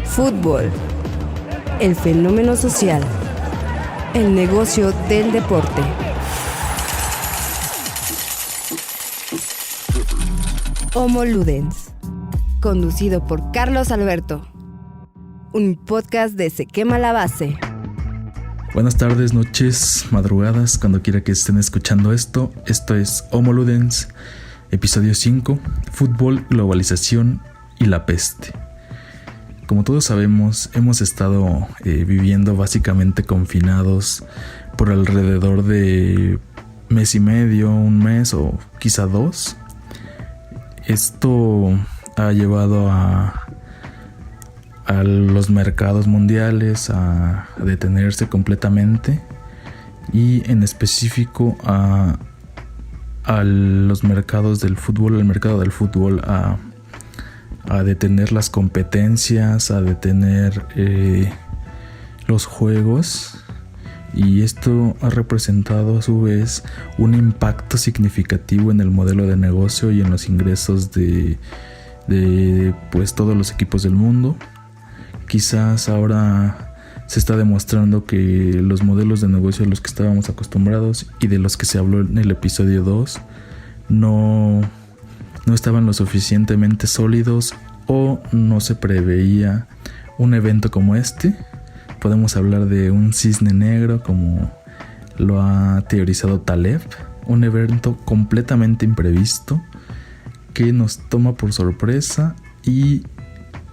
Fútbol, el fenómeno social, el negocio del deporte. Homo Ludens, conducido por Carlos Alberto. Un podcast de Se Quema la Base. Buenas tardes, noches, madrugadas, cuando quiera que estén escuchando esto. Esto es Homo Ludens, episodio 5, Fútbol, Globalización y la Peste. Como todos sabemos, hemos estado viviendo básicamente confinados por alrededor de mes y medio, un mes o quizá dos. Esto ha llevado a los mercados mundiales a detenerse completamente y en específico a los mercados del fútbol, el mercado del fútbol a detener las competencias, a detener los juegos, y esto ha representado a su vez un impacto significativo en el modelo de negocio y en los ingresos de pues todos los equipos del mundo. Quizás ahora se está demostrando que los modelos de negocio a los que estábamos acostumbrados y de los que se habló en el episodio 2 no estaban lo suficientemente sólidos, o no se preveía un evento como este. Podemos hablar de un cisne negro, como lo ha teorizado Taleb, un evento completamente imprevisto que nos toma por sorpresa y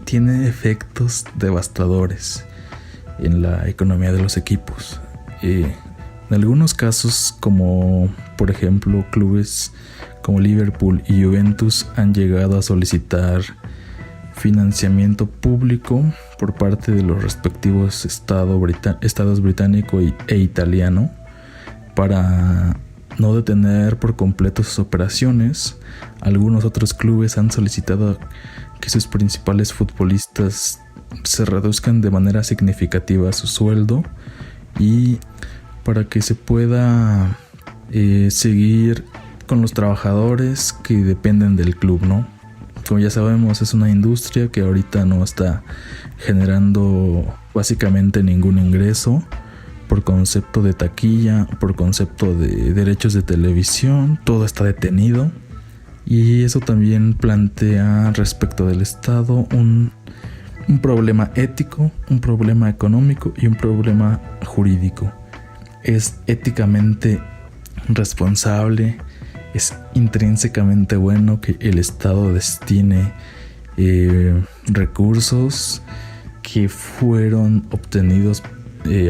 tiene efectos devastadores en la economía de los equipos. En algunos casos, como por ejemplo clubes como Liverpool y Juventus, han llegado a solicitar financiamiento público por parte de los respectivos estados británico e italiano para no detener por completo sus operaciones. Algunos otros clubes han solicitado que sus principales futbolistas se reduzcan de manera significativa su sueldo, y para que se pueda seguir con los trabajadores que dependen del club, ¿no? Como ya sabemos, es una industria que ahorita no está generando básicamente ningún ingreso por concepto de taquilla, por concepto de derechos de televisión. Todo está detenido, y eso también plantea respecto del Estado un problema ético, un problema económico y un problema jurídico. Es éticamente responsable, es intrínsecamente bueno que el Estado destine recursos que fueron obtenidos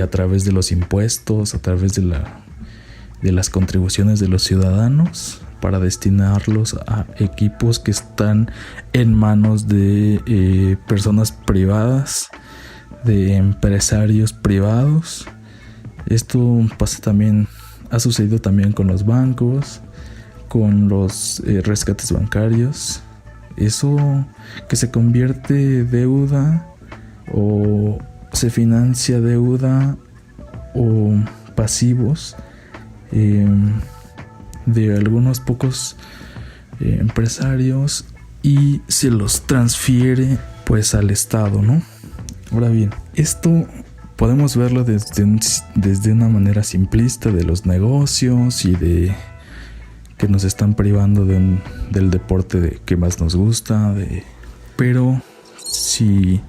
a través de los impuestos, a través de las contribuciones de los ciudadanos, para destinarlos a equipos que están en manos de personas privadas, de empresarios privados. Esto ha sucedido también con los bancos, con los rescates bancarios. Eso que se convierte deuda, o se financia deuda o pasivos de algunos pocos empresarios, y se los transfiere pues al Estado, ¿no? Ahora bien, esto podemos verlo desde una manera simplista de los negocios y de que nos están privando del deporte que más nos gusta, pero si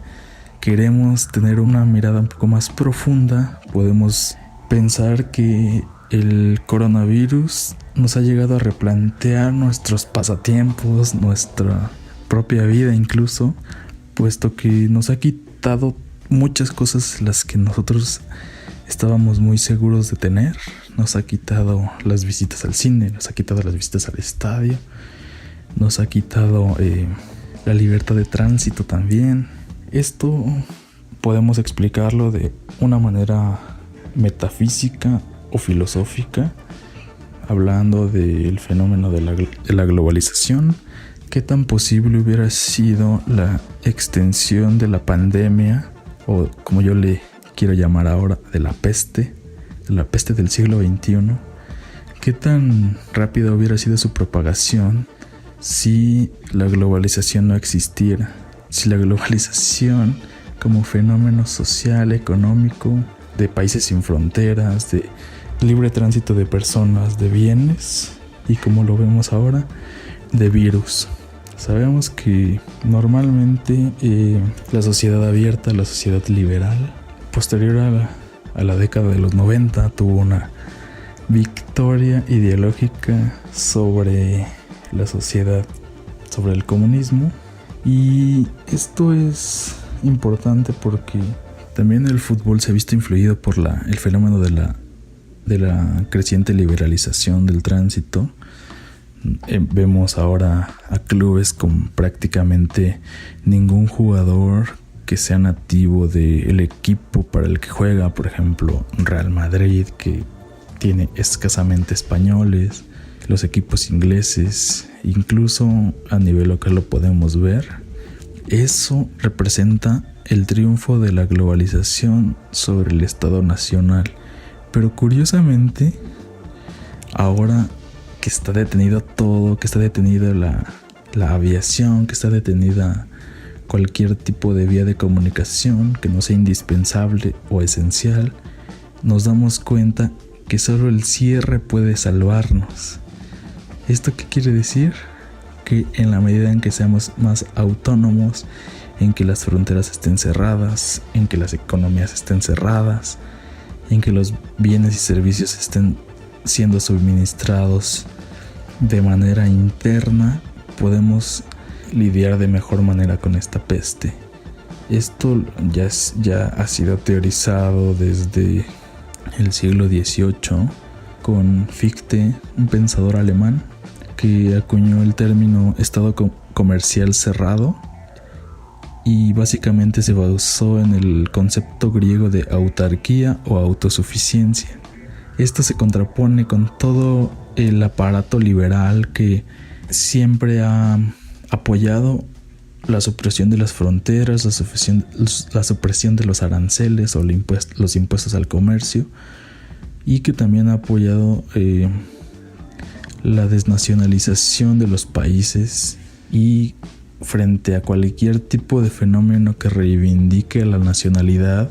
queremos tener una mirada un poco más profunda, podemos pensar que el coronavirus nos ha llegado a replantear nuestros pasatiempos, nuestra propia vida incluso, puesto que nos ha quitado muchas cosas las que nosotros estábamos muy seguros de tener. Nos ha quitado las visitas al cine, nos ha quitado las visitas al estadio, nos ha quitado la libertad de tránsito también. Esto podemos explicarlo de una manera metafísica o filosófica, hablando del fenómeno de la globalización. ¿Qué tan posible hubiera sido la extensión de la pandemia, o como yo le quiero llamar ahora, de la peste del siglo XXI? ¿Qué tan rápida hubiera sido su propagación si la globalización no existiera? si la globalización como fenómeno social, económico, de países sin fronteras, de libre tránsito de personas, de bienes, y como lo vemos ahora, de virus. Sabemos que normalmente la sociedad abierta, la sociedad liberal, posterior a la década de los 90, tuvo una victoria ideológica sobre la sociedad, sobre el comunismo. Y esto es importante porque también el fútbol se ha visto influido por el fenómeno de la creciente liberalización del tránsito. Vemos ahora a clubes con prácticamente ningún jugador que sea nativo del equipo para el que juega. Por ejemplo, Real Madrid, que tiene escasamente españoles, los equipos ingleses, incluso a nivel local lo podemos ver. Eso representa el triunfo de la globalización sobre el Estado nacional. Pero curiosamente, ahora que está detenido todo, que está detenida la aviación, que está detenida cualquier tipo de vía de comunicación que no sea indispensable o esencial, nos damos cuenta que solo el cierre puede salvarnos. ¿Esto qué quiere decir? Que en la medida en que seamos más autónomos, en que las fronteras estén cerradas, en que las economías estén cerradas, en que los bienes y servicios estén siendo suministrados de manera interna, podemos lidiar de mejor manera con esta peste. Esto ya ha sido teorizado desde el siglo XVIII con Fichte, un pensador alemán que acuñó el término estado comercial cerrado, y básicamente se basó en el concepto griego de autarquía o autosuficiencia. Esto se contrapone con todo el aparato liberal que siempre ha apoyado la supresión de las fronteras, la supresión de los aranceles o los impuestos al comercio, y que también ha apoyado la desnacionalización de los países, y frente a cualquier tipo de fenómeno que reivindique la nacionalidad,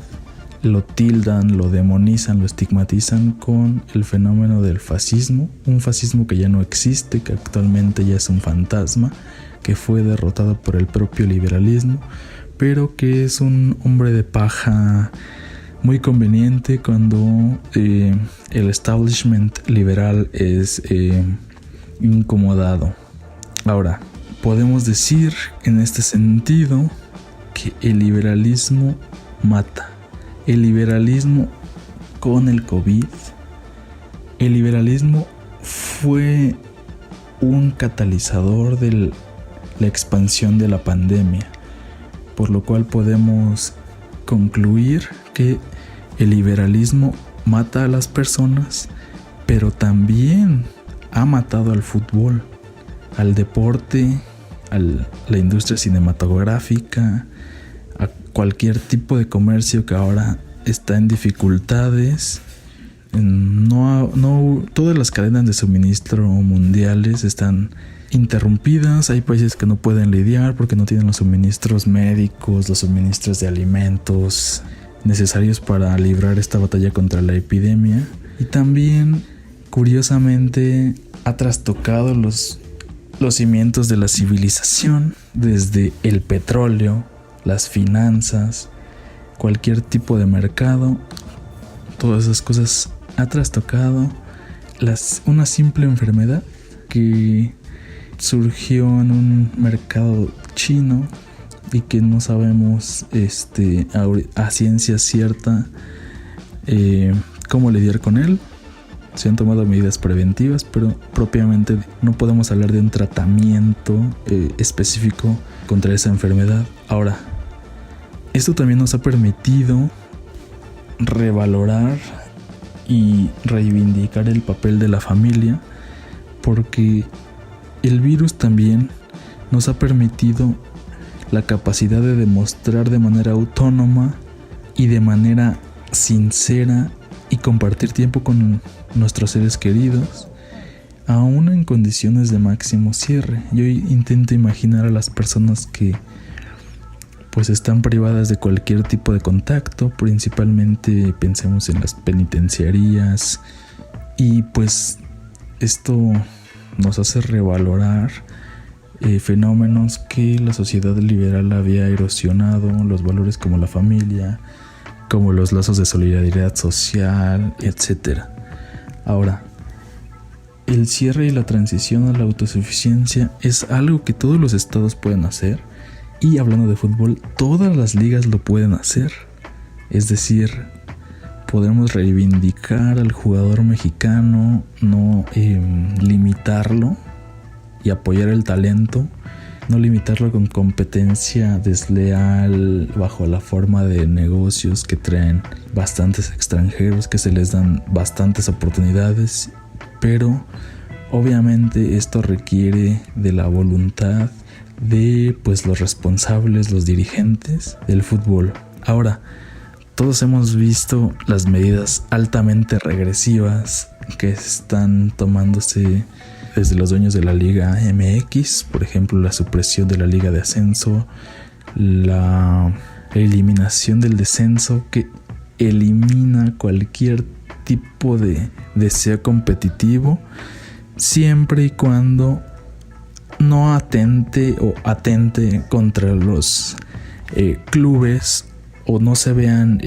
lo tildan, lo demonizan, lo estigmatizan con el fenómeno del fascismo, un fascismo que ya no existe, que actualmente ya es un fantasma, que fue derrotado por el propio liberalismo, pero que es un hombre de paja muy conveniente cuando el establishment liberal es incomodado. Ahora, podemos decir en este sentido que el liberalismo mata. El liberalismo con el COVID, el liberalismo fue un catalizador de la expansión de la pandemia, por lo cual podemos concluir que el liberalismo mata a las personas, pero también ha matado al fútbol, al deporte, a la industria cinematográfica, a cualquier tipo de comercio que ahora está en dificultades. Todas las cadenas de suministro mundiales están interrumpidas. Hay países que no pueden lidiar porque no tienen los suministros médicos, los suministros de alimentos necesarios para librar esta batalla contra la epidemia. Y también, curiosamente, ha trastocado los cimientos de la civilización, desde el petróleo, las finanzas, cualquier tipo de mercado. Todas esas cosas ha trastocado. Una simple enfermedad que surgió en un mercado chino y que no sabemos a ciencia cierta cómo lidiar con él. Se han tomado medidas preventivas, pero propiamente no podemos hablar de un tratamiento específico contra esa enfermedad. Ahora, esto también nos ha permitido revalorar y reivindicar el papel de la familia, porque el virus también nos ha permitido la capacidad de demostrar de manera autónoma y de manera sincera y compartir tiempo con nuestros seres queridos, aún en condiciones de máximo cierre. Yo intento imaginar a las personas que pues están privadas de cualquier tipo de contacto. Principalmente pensemos en las penitenciarías, y pues esto nos hace revalorar fenómenos que la sociedad liberal había erosionado, los valores como la familia, como los lazos de solidaridad social, etc. Ahora, el cierre y la transición a la autosuficiencia es algo que todos los estados pueden hacer, y hablando de fútbol, todas las ligas lo pueden hacer. Es decir, podemos reivindicar al jugador mexicano, no limitarlo, y apoyar el talento, no limitarlo con competencia desleal bajo la forma de negocios que traen bastantes extranjeros, que se les dan bastantes oportunidades, pero obviamente esto requiere de la voluntad de pues los responsables, los dirigentes del fútbol. Ahora, todos hemos visto las medidas altamente regresivas que están tomándose desde los dueños de la Liga MX, por ejemplo, la supresión de la Liga de Ascenso, la eliminación del descenso, que elimina cualquier tipo de deseo competitivo, siempre y cuando no atente contra los clubes, o no se vean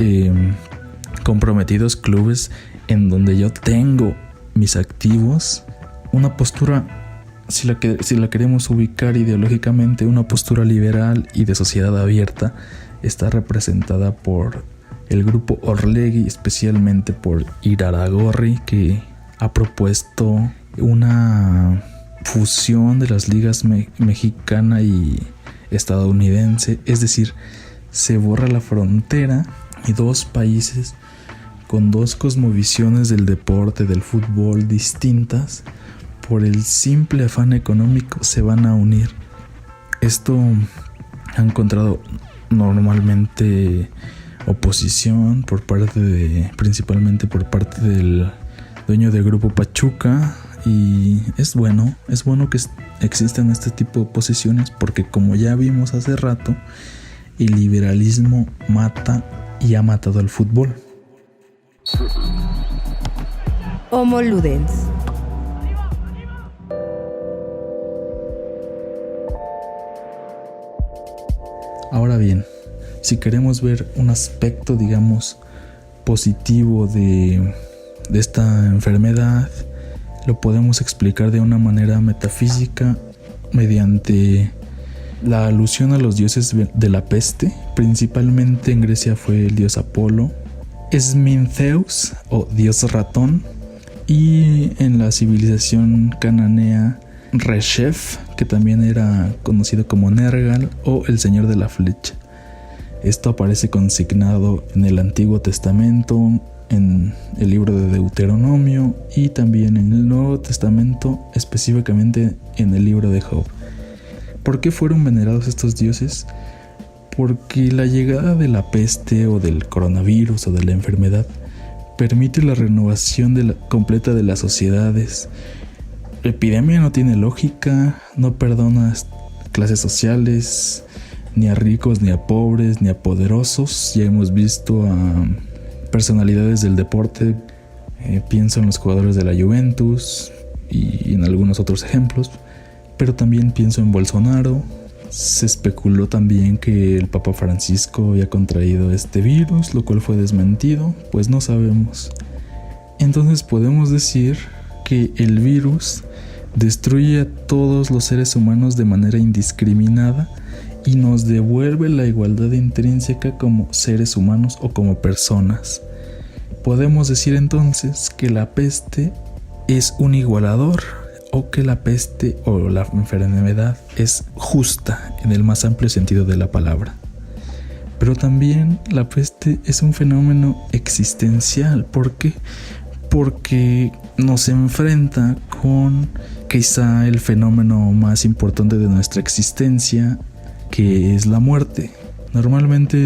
comprometidos clubes en donde yo tengo mis activos. Una postura, si la queremos ubicar ideológicamente, una postura liberal y de sociedad abierta, está representada por el grupo Orlegui, especialmente por Iraragorri, que ha propuesto una fusión de las ligas mexicana y estadounidense. Es decir, se borra la frontera y dos países con dos cosmovisiones del deporte, del fútbol distintas, por el simple afán económico se van a unir. Esto ha encontrado normalmente oposición principalmente por parte del dueño del grupo Pachuca, y es bueno que existan este tipo de oposiciones, porque como ya vimos hace rato, el liberalismo mata y ha matado al fútbol. Homo Ludens. Ahora bien, si queremos ver un aspecto, digamos, positivo de esta enfermedad, lo podemos explicar de una manera metafísica mediante la alusión a los dioses de la peste. Principalmente en Grecia fue el dios Apolo, Esmintheus o dios ratón, y en la civilización cananea Reshef, que también era conocido como Nergal o el señor de la flecha. Esto aparece consignado en el Antiguo Testamento, en el libro de Deuteronomio, y también en el Nuevo Testamento, específicamente en el libro de Job. ¿Por qué fueron venerados estos dioses? Porque la llegada de la peste o del coronavirus o de la enfermedad permite la renovación completa de las sociedades. La epidemia no tiene lógica, no perdona clases sociales, ni a ricos, ni a pobres, ni a poderosos. Ya hemos visto a personalidades del deporte, pienso en los jugadores de la Juventus y en algunos otros ejemplos, pero también pienso en Bolsonaro. Se especuló también que el Papa Francisco había contraído este virus, lo cual fue desmentido, pues no sabemos. Entonces podemos decir que el virus destruye a todos los seres humanos de manera indiscriminada y nos devuelve la igualdad intrínseca como seres humanos o como personas. Podemos decir entonces que la peste es un igualador, o que la peste o la enfermedad es justa en el más amplio sentido de la palabra. Pero también la peste es un fenómeno existencial. ¿Por qué? Porque nos enfrenta con quizá el fenómeno más importante de nuestra existencia, que es la muerte. Normalmente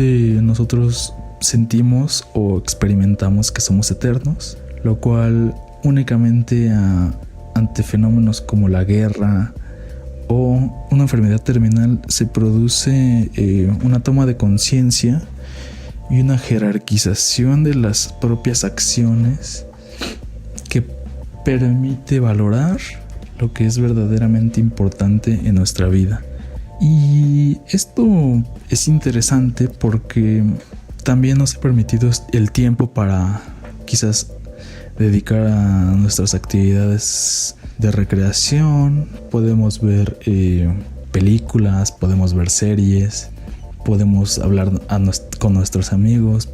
nosotros sentimos o experimentamos que somos eternos, lo cual únicamente ante fenómenos como la guerra o una enfermedad terminal se produce una toma de conciencia y una jerarquización de las propias acciones que permite valorar lo que es verdaderamente importante en nuestra vida. Y esto es interesante porque también nos ha permitido el tiempo para quizás dedicar a nuestras actividades de recreación. Podemos ver películas, podemos ver series, podemos hablar con nuestros amigos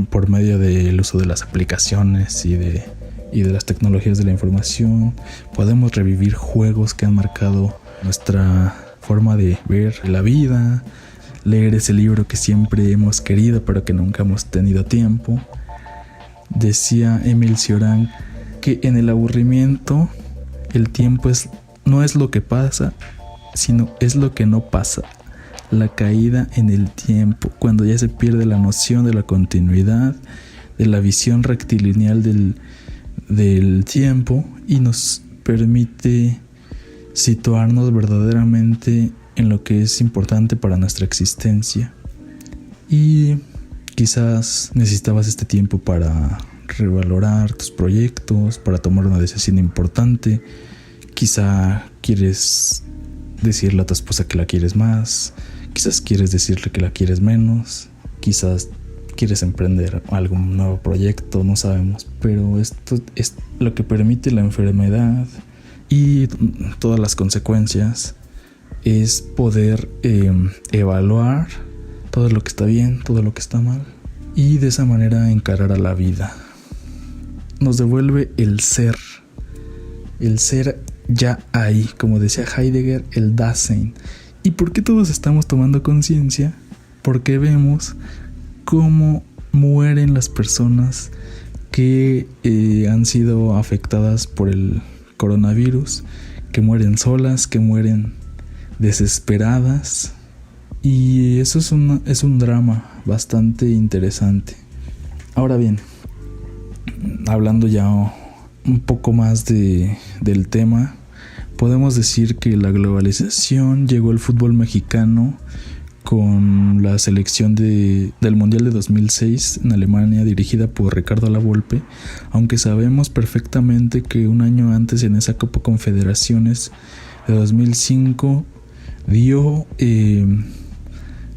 por medio del uso de las aplicaciones y de las tecnologías de la información. Podemos revivir juegos que han marcado nuestra forma de ver la vida, leer ese libro que siempre hemos querido pero que nunca hemos tenido tiempo. Decía Émile Cioran que en el aburrimiento el tiempo no es lo que pasa, sino es lo que no pasa. La caída en el tiempo, cuando ya se pierde la noción de la continuidad, de la visión rectilineal del tiempo, y nos permite situarnos verdaderamente en lo que es importante para nuestra existencia. Y quizás necesitabas este tiempo para revalorar tus proyectos, para tomar una decisión importante. Quizá quieres decirle a tu esposa que la quieres más, quizás quieres decirle que la quieres menos, quizás quieres emprender algún nuevo proyecto, no sabemos. Pero esto es lo que permite la enfermedad y todas las consecuencias, es poder evaluar todo lo que está bien, todo lo que está mal, y de esa manera encarar a la vida. Nos devuelve el ser ya ahí, como decía Heidegger, el Dasein. ¿Y por qué todos estamos tomando conciencia? Porque vemos cómo mueren las personas que han sido afectadas por el coronavirus, que mueren solas, que mueren desesperadas, y eso es un drama bastante interesante. Ahora bien, hablando ya un poco más del tema, podemos decir que la globalización llegó al fútbol mexicano con la selección del Mundial de 2006 en Alemania, dirigida por Ricardo Lavolpe, aunque sabemos perfectamente que un año antes, en esa Copa Confederaciones de 2005, dio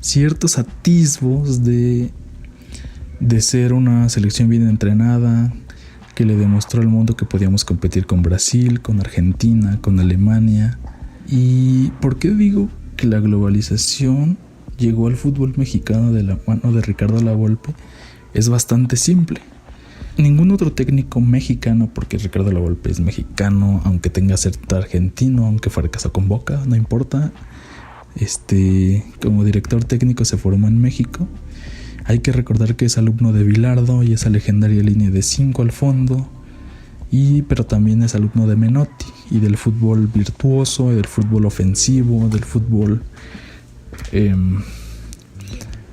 ciertos atisbos de ser una selección bien entrenada, que le demostró al mundo que podíamos competir con Brasil, con Argentina, con Alemania. ¿Y por qué digo que la globalización llegó al fútbol mexicano de la mano de Ricardo Lavolpe? Es bastante simple. Ningún otro técnico mexicano, porque Ricardo Lavolpe es mexicano, aunque tenga acento argentino, aunque fracasó con Boca, no importa. Como director técnico se formó en México. Hay que recordar que es alumno de Bilardo y esa legendaria línea de 5 al fondo, pero también es alumno de Menotti y del fútbol virtuoso, y del fútbol ofensivo, del fútbol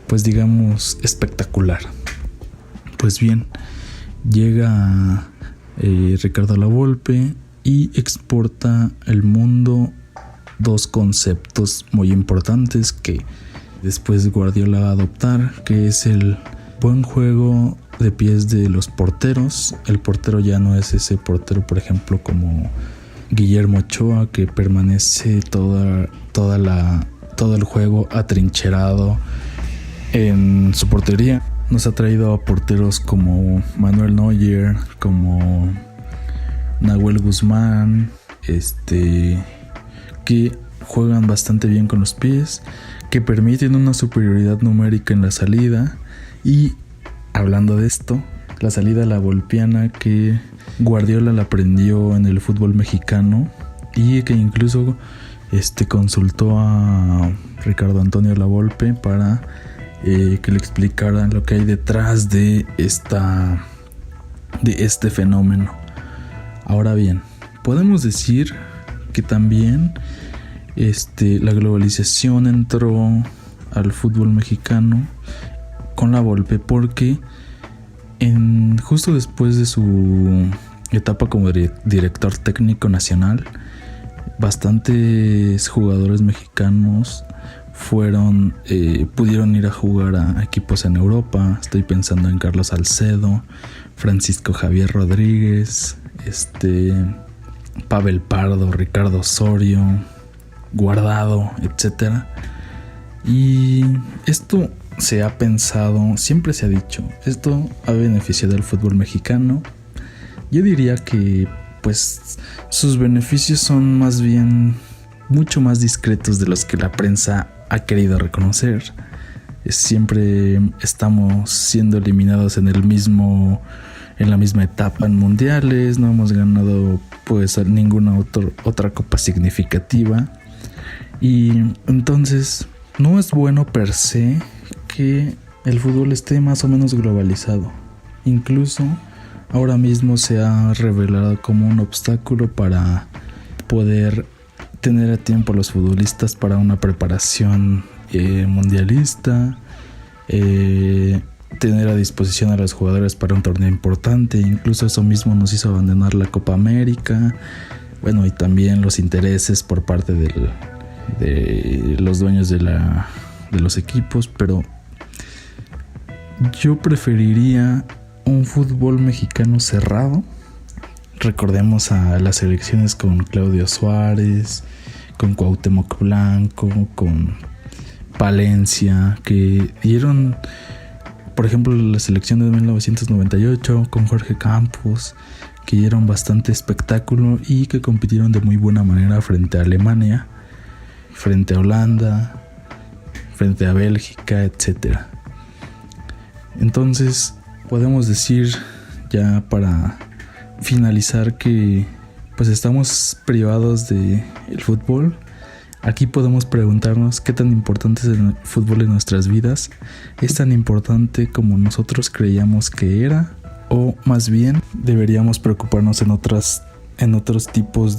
pues digamos espectacular. Pues bien, llega Ricardo Lavolpe y exporta al mundo dos conceptos muy importantes que después Guardiola va a adoptar, que es el buen juego de pies de los porteros. El portero ya no es ese portero, por ejemplo, como Guillermo Ochoa, que permanece todo el juego atrincherado en su portería. Nos ha traído a porteros como Manuel Neuer, como Nahuel Guzmán, que juegan bastante bien con los pies, que permiten una superioridad numérica en la salida. Y hablando de esto, la salida lavolpiana, que Guardiola la aprendió en el fútbol mexicano y que incluso consultó a Ricardo Antonio Lavolpe para que le explicaran lo que hay detrás de este fenómeno. Ahora bien, podemos decir que también la globalización entró al fútbol mexicano con Lavolpe, porque justo después de su etapa como director técnico nacional, bastantes jugadores mexicanos pudieron ir a jugar a equipos en Europa. Estoy pensando en Carlos Salcedo, Francisco Javier Rodríguez, Pavel Pardo, Ricardo Osorio, Guardado, etc. Y esto se ha pensado, siempre se ha dicho, esto ha beneficiado al fútbol mexicano. Yo diría que pues sus beneficios son más bien mucho más discretos de los que la prensa ha querido reconocer. Siempre estamos siendo eliminados en la misma etapa en mundiales, no hemos ganado pues ninguna otra copa significativa, y entonces no es bueno per se que el fútbol esté más o menos globalizado. Incluso ahora mismo se ha revelado como un obstáculo para poder tener a tiempo a los futbolistas para una preparación mundialista, tener a disposición a los jugadores para un torneo importante. Incluso eso mismo nos hizo abandonar la Copa América. Bueno, y también los intereses por parte de los dueños de los equipos. Pero yo preferiría un fútbol mexicano cerrado. Recordemos a las elecciones con Claudio Suárez, con Cuauhtémoc Blanco, con Palencia, que dieron, por ejemplo, la selección de 1998 con Jorge Campos, que dieron bastante espectáculo y que compitieron de muy buena manera frente a Alemania, frente a Holanda, frente a Bélgica, etc. Entonces podemos decir, ya para finalizar, que pues estamos privados del fútbol. Aquí podemos preguntarnos qué tan importante es el fútbol en nuestras vidas. ¿Es tan importante como nosotros creíamos que era? O más bien deberíamos preocuparnos en otros tipos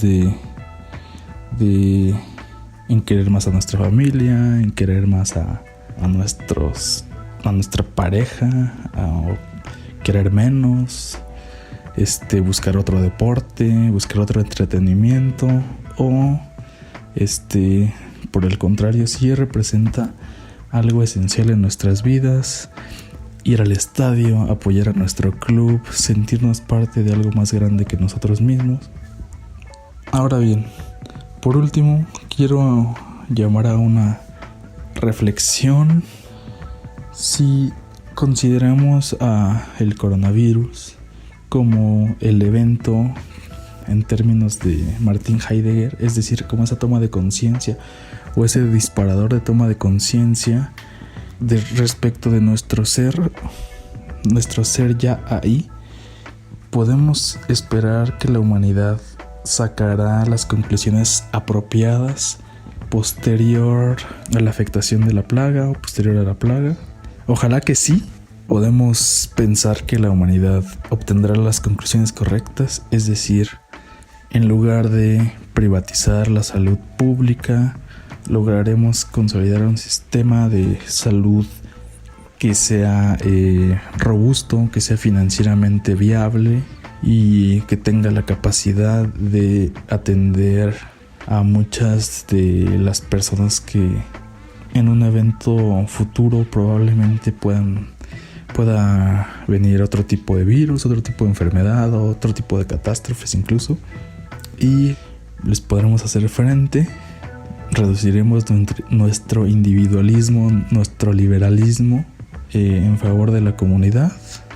en querer más a nuestra familia, en querer más a nuestra pareja, o querer menos, buscar otro deporte, buscar otro entretenimiento, o por el contrario, sí representa algo esencial en nuestras vidas: ir al estadio, apoyar a nuestro club, sentirnos parte de algo más grande que nosotros mismos. Ahora bien, por último, quiero llamar a una reflexión. Si consideramos a el coronavirus como el evento en términos de Martin Heidegger, es decir, como esa toma de conciencia o ese disparador de toma de conciencia respecto de nuestro ser ya ahí, podemos esperar que la humanidad sacará las conclusiones apropiadas posterior a la afectación de la plaga o posterior a la plaga. Ojalá que sí. Podemos pensar que la humanidad obtendrá las conclusiones correctas, es decir, en lugar de privatizar la salud pública, lograremos consolidar un sistema de salud que sea robusto, que sea financieramente viable y que tenga la capacidad de atender a muchas de las personas que en un evento futuro probablemente pueda venir otro tipo de virus, otro tipo de enfermedad, otro tipo de catástrofes incluso, y les podremos hacer frente. Reduciremos nuestro individualismo, nuestro liberalismo en favor de la comunidad,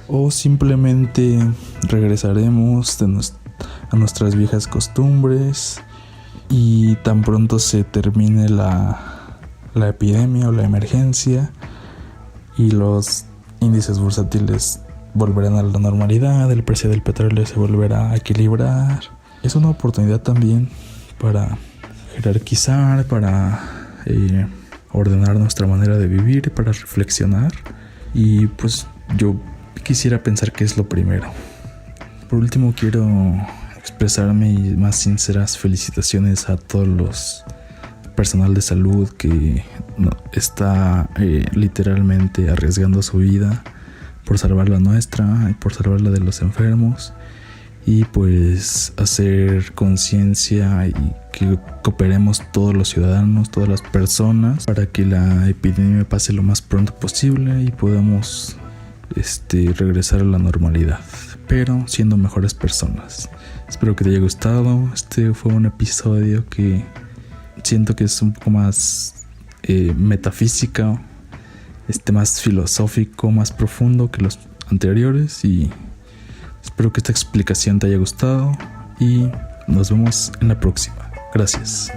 o simplemente regresaremos a nuestras viejas costumbres y tan pronto se termine la epidemia o la emergencia y los índices bursátiles volverán a la normalidad, el precio del petróleo se volverá a equilibrar. Es una oportunidad también para jerarquizar, para ordenar nuestra manera de vivir, para reflexionar, y pues yo quisiera pensar que es lo primero. Por último, quiero expresar mis más sinceras felicitaciones a todos los personal de salud que está literalmente arriesgando su vida por salvar la nuestra y por salvar la de los enfermos, y pues hacer conciencia y que cooperemos todos los ciudadanos, todas las personas, para que la epidemia pase lo más pronto posible y podamos regresar a la normalidad, pero siendo mejores personas. Espero que te haya gustado. Este fue un episodio que siento que es un poco más metafísico, más filosófico, más profundo que los anteriores, y espero que esta explicación te haya gustado y nos vemos en la próxima. Gracias.